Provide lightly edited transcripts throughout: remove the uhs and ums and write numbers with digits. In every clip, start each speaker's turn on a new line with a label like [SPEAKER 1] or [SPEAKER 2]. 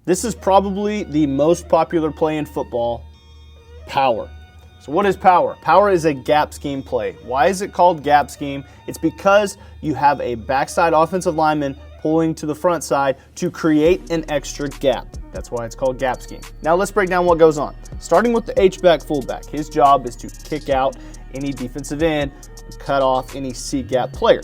[SPEAKER 1] This is probably the most popular play in football, power. So what is power? Power is a gap scheme play. Why is it called gap scheme? It's because you have a backside offensive lineman pulling to the front side to create an extra gap. That's why it's called gap scheme. Now let's break down what goes on. Starting with the H-back fullback. His job is to kick out any defensive end and cut off any C-gap player.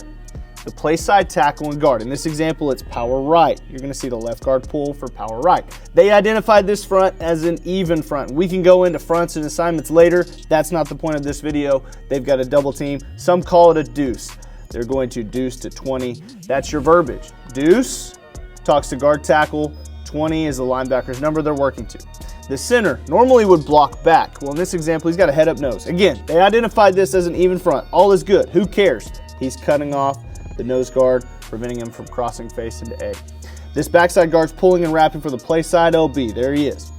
[SPEAKER 1] The play side tackle and guard. In this example, it's power right. You're going to see the left guard pull for power right. They identified this front as an even front. We can go into fronts and assignments later. That's not the point of this video. They've got a double team. Some call it a deuce. They're going to deuce to 20. That's your verbiage. Deuce talks to guard tackle. 20 is the linebacker's number they're working to. The center normally would block back. Well, in this example, he's got a head-up nose. Again, they identified this as an even front. All is good. Who cares? He's cutting off the nose guard, preventing him from crossing face into A. This backside guard's pulling and wrapping for the play side LB. There he is.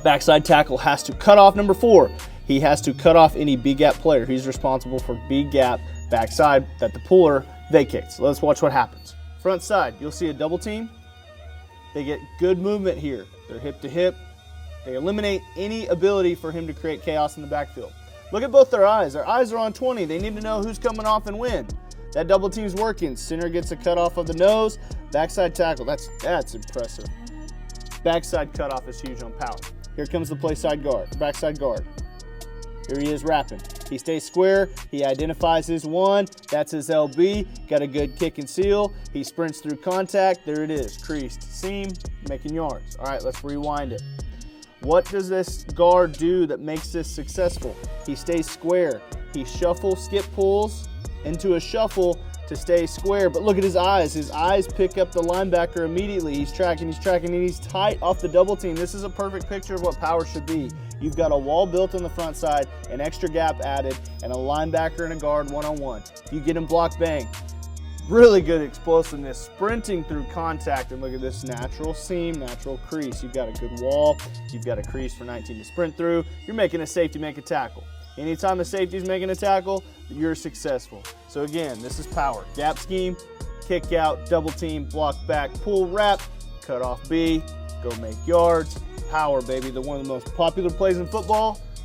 [SPEAKER 1] Backside tackle has to cut off number 4. He has to cut off any B-gap player. He's responsible for B-gap backside that the puller vacates. Let's watch what happens. Front side, you'll see a double team. They get good movement here. They're hip to hip. They eliminate any ability for him to create chaos in the backfield. Look at both their eyes. Their eyes are on 20. They need to know who's coming off and when. That double team's working. Center gets a cutoff of the nose. Backside tackle. That's impressive. Backside cutoff is huge on power. Here comes the backside guard. Here he is wrapping. He stays square. He identifies his one. That's his LB. Got a good kick and seal. He sprints through contact. There it is. Creased seam, making yards. All right, let's rewind it. What does this guard do that makes this successful? He stays square. He skip pulls into a shuffle to stay square. But look at his eyes. His eyes pick up the linebacker immediately. He's tracking, and he's tight off the double team. This is a perfect picture of what power should be. You've got a wall built on the front side, an extra gap added, and a linebacker and a guard one-on-one. You get him block bang. Really good explosiveness, sprinting through contact, and look at this natural seam, natural crease. You've got a good wall. You've got a crease for 19 to sprint through. You're making a safety make a tackle. Anytime a safety's making a tackle, you're successful. So again, this is power. Gap scheme, kick out, double team, block back, pull, wrap, cut off B, go make yards. Power, baby. They're one of the most popular plays in football.